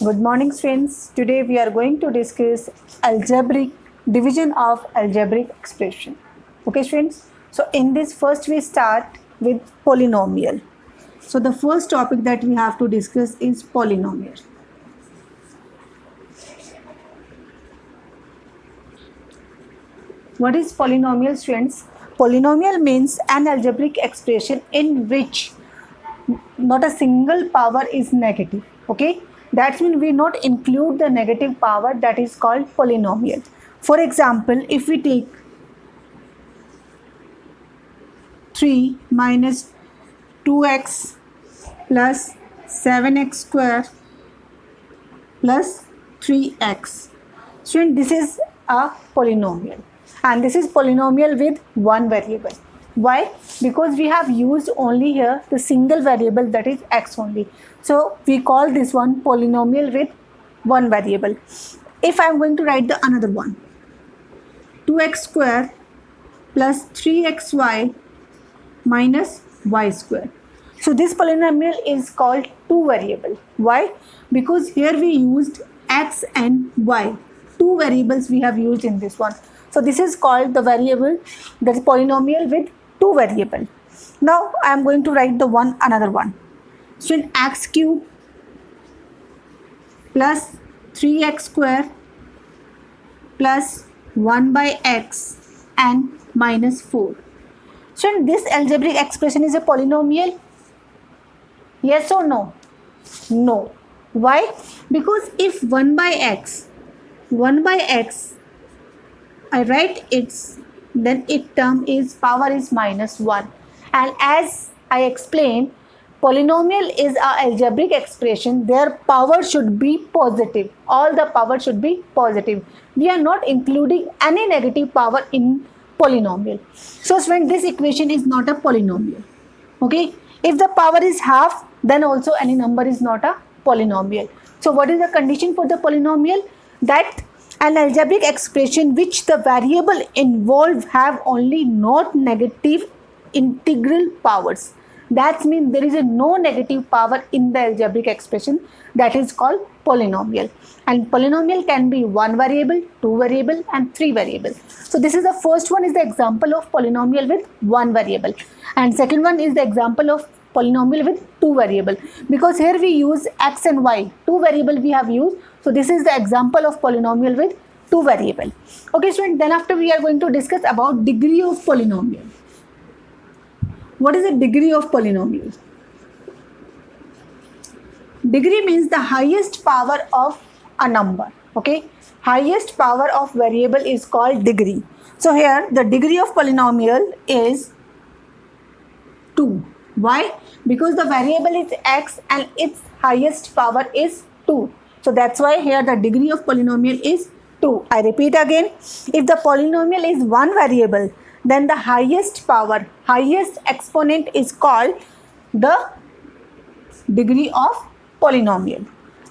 Good morning, students. Today we are going to discuss algebraic division of algebraic expression. Okay, students. So in this first we start with polynomial. So the first topic that we have to discuss is polynomial. What is polynomial, students? Polynomial means an algebraic expression in which not a single power is negative. Okay, that means we not include the negative power, that is called polynomial. For example, if we take 3 minus 2x plus 7x square plus 3x, so this is a polynomial, and this is polynomial with one variable. Why? Because we have used only here the single variable, that is x only. So we call this one polynomial with one variable. If I am going to write the another one, 2x square plus 3xy minus y square. So this polynomial is called two variable. Why? Because here we used x and y. Two variables we have used in this one. So this is called the variable, that is polynomial with two variable. Now I am going to write the another one. So in x cube plus 3x square plus 1 by x and minus 4. So in this algebraic expression is a polynomial. Yes or no? No. Why? Because if 1 by x I write its, then its term is power is minus 1, and as I explained, polynomial is a algebraic expression, their power should be positive, all the power should be positive. We are not including any negative power in polynomial. So when this equation is not a polynomial. Okay, if the power is half, then also any number is not a polynomial. So what is the condition for the polynomial? That an algebraic expression which the variable involved have only not negative integral powers. That means there is no negative power in the algebraic expression, that is called polynomial. And polynomial can be one variable, two variable and three variable. So this is the first one, is the example of polynomial with one variable, and second one is the example of polynomial with two variable, because here we use x and y, two variable we have used. So this is the example of polynomial with two variable. Okay, students, then after we are going to discuss about degree of polynomial. What is the degree of polynomial? Degree means the highest power of a number. Okay, highest power of variable is called degree. So here the degree of polynomial is 2. Why? Because the variable is x and its highest power is 2. So that's why here the degree of polynomial is 2. I repeat again, if the polynomial is one variable, then the highest power, highest exponent is called the degree of polynomial.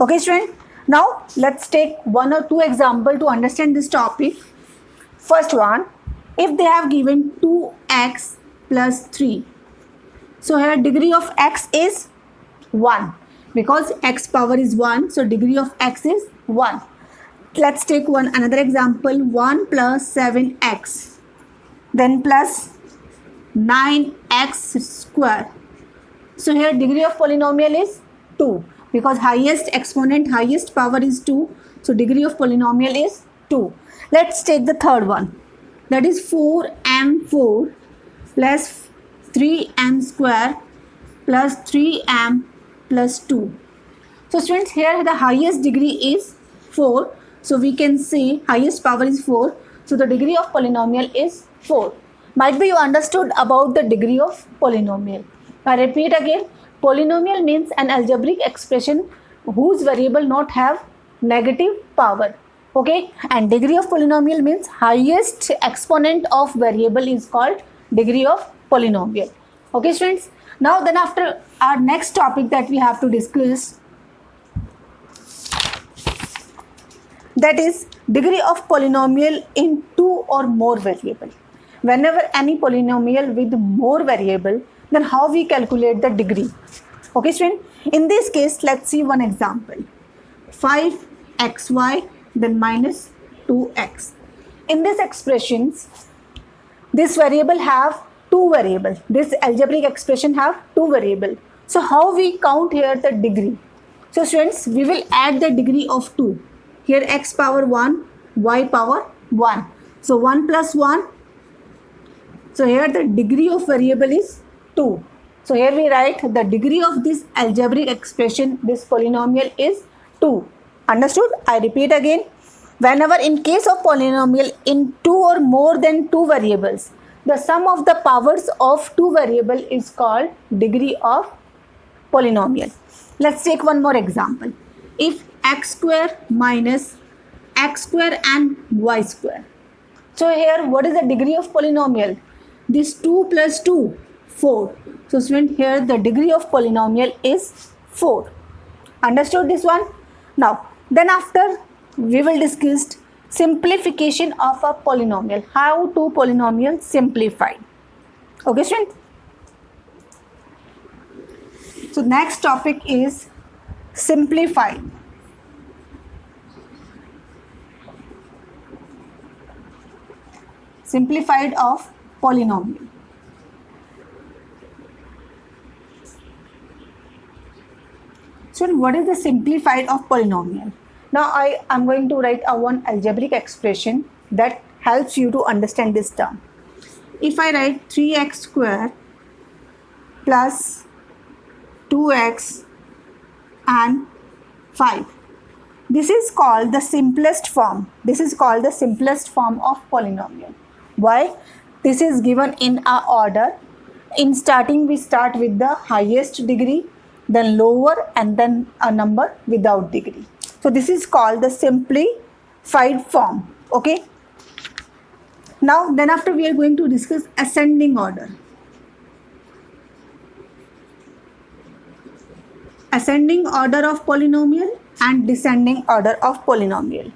Okay, student. Now let's take one or two examples to understand this topic. First one, if they have given 2x plus 3. So here degree of x is 1, because x power is 1, so degree of x is 1. Let's take another example, 1 plus 7x, then plus 9x square. So here degree of polynomial is 2, because highest exponent, highest power is 2, so degree of polynomial is 2. Let's take the third one, that is 4m4 plus 3m square plus 3m plus 2. So students, here the highest degree is 4, so we can say highest power is 4, so the degree of polynomial is 4. Might be you understood about the degree of polynomial. I repeat again, polynomial means an algebraic expression whose variable not have negative power. Okay, and degree of polynomial means highest exponent of variable is called degree of polynomial. Okay, students. Now then after our next topic that we have to discuss, that is degree of polynomial in two or more variable. Whenever any polynomial with more variable, then how we calculate the degree? Okay, student. In this case, let's see one example. 5xy, then minus 2x. In this expressions, this variable have two variable. This algebraic expression have two variable. So how we count here the degree? So students, we will add the degree of 2. Here x power 1, y power 1. So 1 plus 1. So here the degree of variable is 2. So here we write the degree of this algebraic expression, this polynomial is 2. Understood? I repeat again. Whenever in case of polynomial in 2 or more than 2 variables, the sum of the powers of 2 variable is called degree of polynomial. Let's take one more example. If x square minus x square and y square. So here what is the degree of polynomial? This 2 plus 2, 4. So student, here the degree of polynomial is 4. Understood this one? Now, then after we will discuss simplification of a polynomial. How to polynomial simplify. Okay student? So next topic is simplified. Simplified of polynomial. So what is the simplified of polynomial? Now I am going to write a one algebraic expression that helps you to understand this term. If I write 3x square plus 2x and 5. This is called the simplest form. This is called the simplest form of polynomial. Why? This is given in a order. In starting we start with the highest degree, then lower, and then a number without degree. So this is called the simplified form. Okay. Now then after we are going to discuss ascending order. Ascending order of polynomial and descending order of polynomial.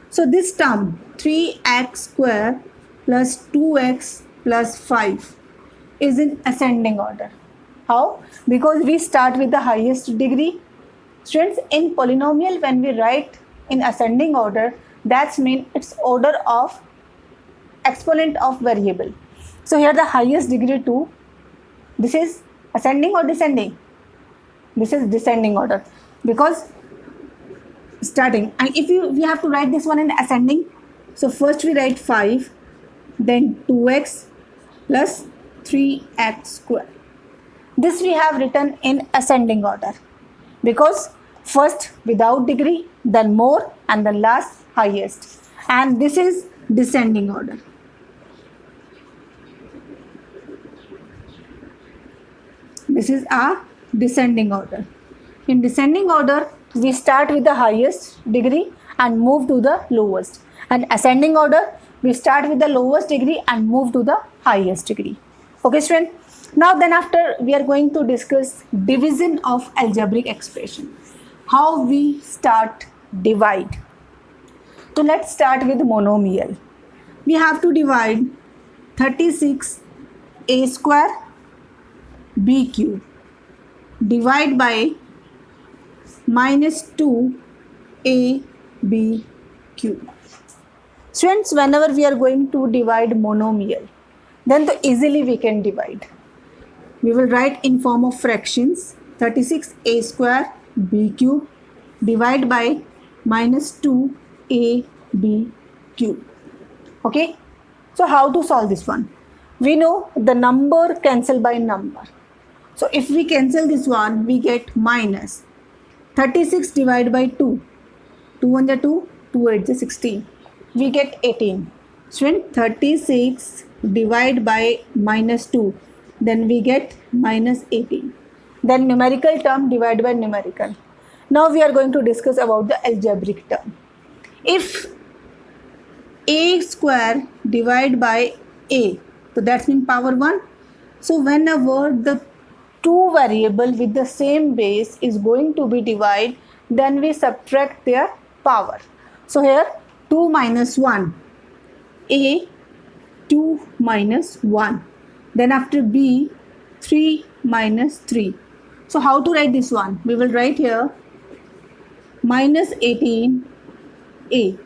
So this term 3x square plus 2x plus 5 is in ascending order. How? Because we start with the highest degree. Students, in polynomial when we write in ascending order, that's mean it's order of exponent of variable. So here the highest degree 2. This is ascending or descending? This is descending order because starting, and if we have to write this one in ascending, so first we write 5, then 2x plus 3x square. This we have written in ascending order because first without degree, then more, and then last highest, and this is descending order. This is a descending order. In descending order, we start with the highest degree and move to the lowest. And ascending order, we start with the lowest degree and move to the highest degree. Okay, student? Now then after we are going to discuss division of algebraic expression. How we start divide. So let's start with monomial. We have to divide 36a square b cube divide by minus 2ab cube. Students, whenever we are going to divide monomial, then easily we can divide. We will write in form of fractions 36a square b cube divide by minus 2ab cube. Okay. So how to solve this one? We know the number cancel by number. So if we cancel this one, we get minus 36 divided by 2. 2 1 is 2, 2 8 is 16. We get 18. So 36 divided by minus 2. Then we get minus 18. Then numerical term divided by numerical. Now we are going to discuss about the algebraic term. If a square divided by a, so that's mean power 1. So whenever the two variable with the same base is going to be divided, then we subtract their power. So here 2 minus 1, a 2 minus 1. Then after b 3 minus 3. So how to write this one? We will write here minus 18a.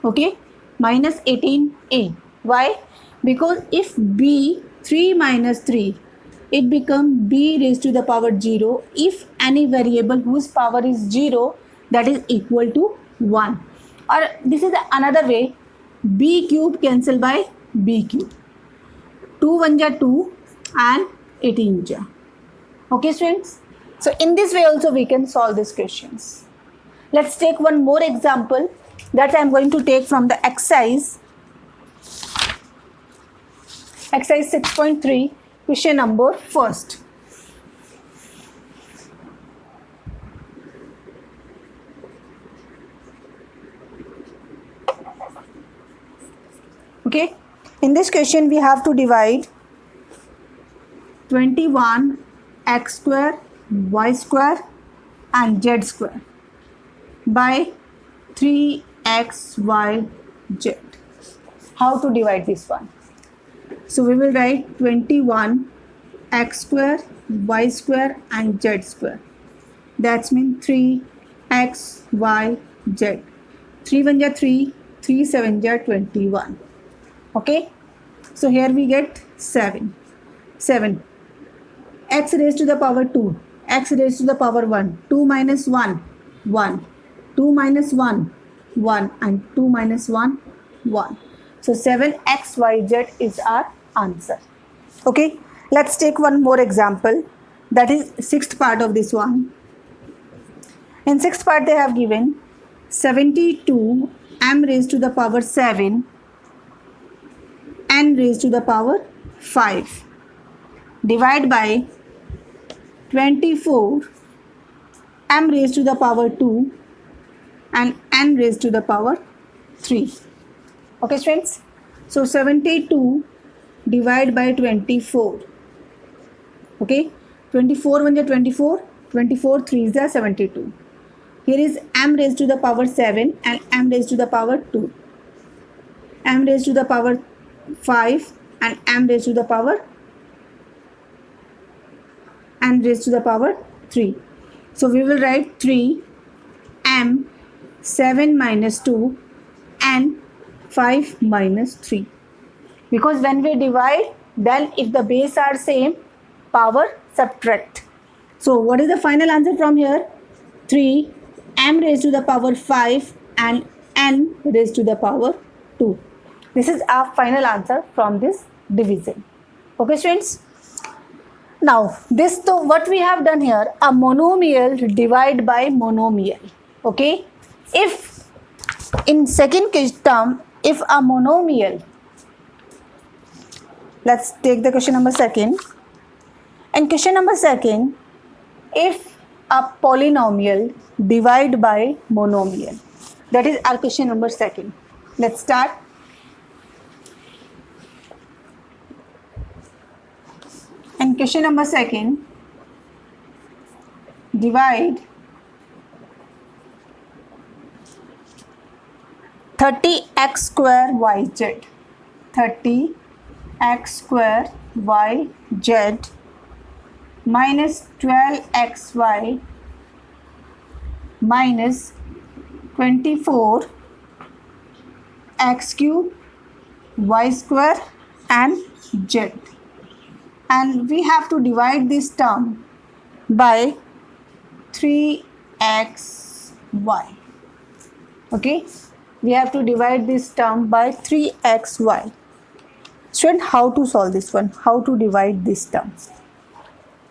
Okay, minus 18a. Why? Because if b 3 minus 3, it becomes b raised to the power 0 if any variable whose power is 0, that is equal to 1. Or this is another way, b cube cancel by b cube. 2 1 ja 2 and 18 ja. Okay students, so in this way also we can solve these questions. Let's take one more example that I am going to take from the exercise 6.3, question number first. Okay, in this question we have to divide 21 x square, y square and z square by 3xyz. How to divide this one? So we will write 21 x square, y square and z square. That means 3xyz. 3 1 ja 3, 3 7 ja 21. Okay, so here we get 7. X raised to the power 2, x raised to the power 1, 2 minus 1, 1, 2 minus 1, 1 and 2 minus 1, 1. So 7xyz is our answer. Okay, let's take one more example, that is sixth part of this one. In sixth part they have given 72 m raised to the power 7 n raised to the power 5 divide by 24 m raised to the power 2 and n raised to the power 3. Okay friends, so 72 divided by 24. Okay, 24 1 is 24, 24 3 is 72. Here is m raised to the power 7 and m raised to the power 2, m raised to the power 5 and m raised to the power n raised to the power 3. So we will write 3 m 7 minus 2 and 5 minus 3. Because when we divide, then if the base are same, power subtract. So what is the final answer from here? 3 m raised to the power 5 and n raised to the power 2. This is our final answer from this division. Okay students. Now this, so what we have done here, a monomial divide by monomial. Okay, if in second term, if a monomial, let's take the question number second. In question number second, if a polynomial divide by monomial, that is our question number second. Let's start. In question number second, divide 30x square yz, 30x square yz minus 12xy minus 24 x cube y square and z. And we have to divide this term by 3xy. Okay, we have to divide this term by 3xy. Student, how to solve this one? How to divide this term?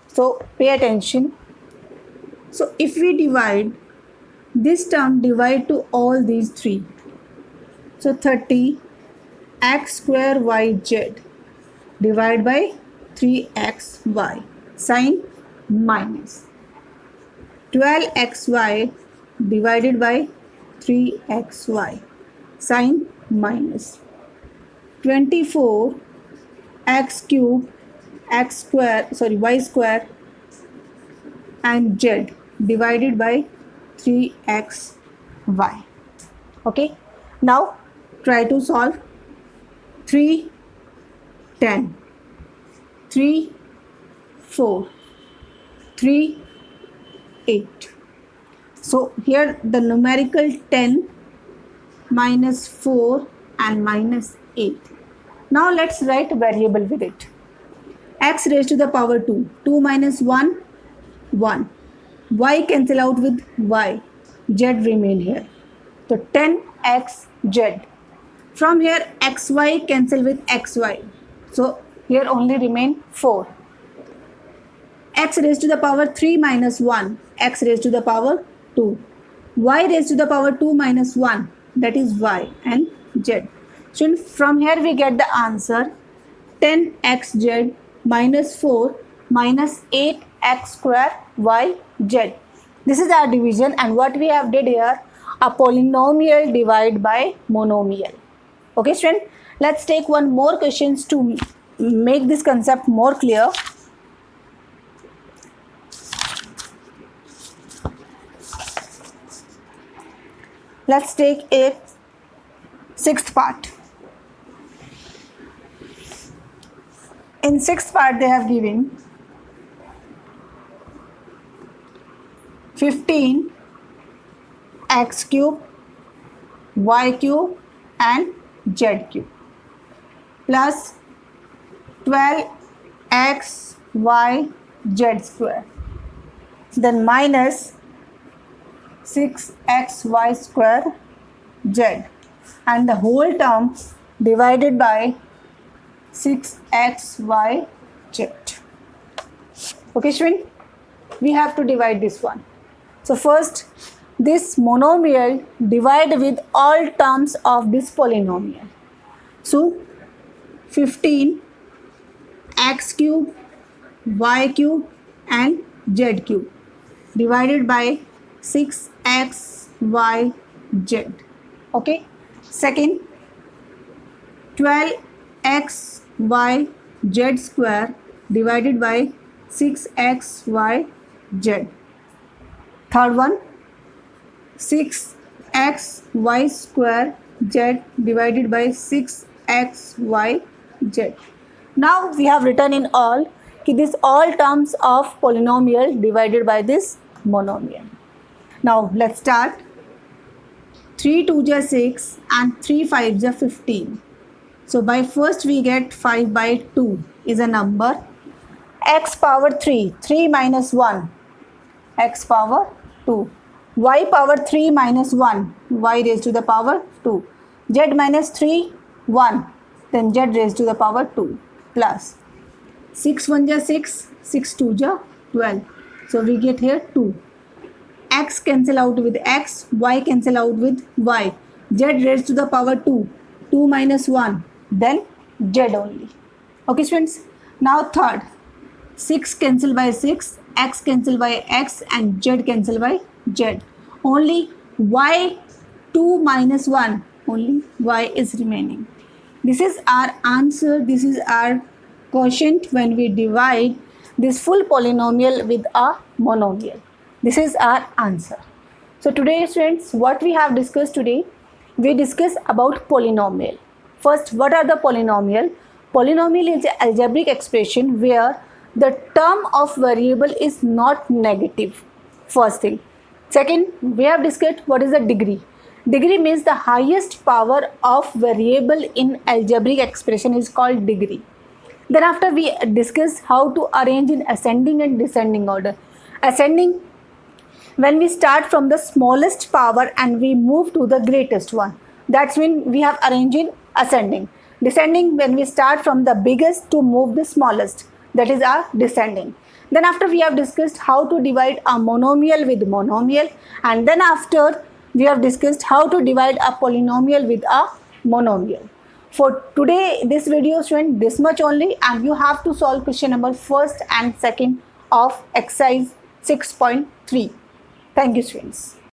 So pay attention. So if we divide this term, divide to all these three. So 30 x square yz divide by 3xy, sign minus 12xy divided by 3xy, sign minus 24 x cube x square, sorry, y square and z divided by 3xy. Okay, now try to solve. 3 10, 3 4, 3 8. So here the numerical 10 minus 4 and minus 8. Now let's write a variable with it. X raised to the power 2. 2 minus 1, 1. Y cancel out with y. Z remain here. So 10xz. From here xy cancel with xy. So here only remain 4. X raised to the power 3 minus 1. X raised to the power 2. Y raised to the power 2 minus 1. That is y and z. So from here we get the answer 10xz minus 4 minus 8x square yz. This is our division, and what we have did here, a polynomial divide by monomial. Okay student, let's take one more questions to make this concept more clear. Let's take a sixth part. In sixth part they have given 15 x cube, y cube and z cube plus 12 x y z square, then minus 6xy square z, and the whole term divided by 6xy z. Okay student, we have to divide this one. So first, this monomial divide with all terms of this polynomial. So 15 x cube, y cube and z cube divided by 6xy z. Okay. Second, 12xy z square divided by 6xy z. Third one, 6xy square z divided by 6xy z. Now we have written in all this all terms of polynomial divided by this monomial. Now let's start. 3 2 is 6 and 3 5 is 15. So by first we get 5 by 2 is a number. X power 3, 3 minus 1, x power 2. Y power 3 minus 1, y raised to the power 2. Z minus 3, 1, then z raised to the power 2 plus 6 1 is 6, 6 2 is 12. So we get here 2. X cancel out with x, y cancel out with y. Z raised to the power 2, 2 minus 1, then z only. Okay students, now third, 6 cancel by 6, x cancel by x and z cancel by z. Only y 2 minus 1, only y is remaining. This is our answer, this is our quotient when we divide this full polynomial with a monomial. This is our answer. So today students, what we have discussed today, we discussed about polynomial. First, what are the polynomial? Polynomial is an algebraic expression where the term of variable is not negative. First thing. Second, we have discussed what is the degree. Degree means the highest power of variable in algebraic expression is called degree. Then after we discuss how to arrange in ascending and descending order. Ascending, when we start from the smallest power and we move to the greatest one. That's when we have arranged in ascending. Descending, when we start from the biggest to move the smallest. That is our descending. Then after we have discussed how to divide a monomial with monomial, and then after we have discussed how to divide a polynomial with a monomial. For today, this video student, this much only, and you have to solve question number first and second of exercise 6.3. Thank you students.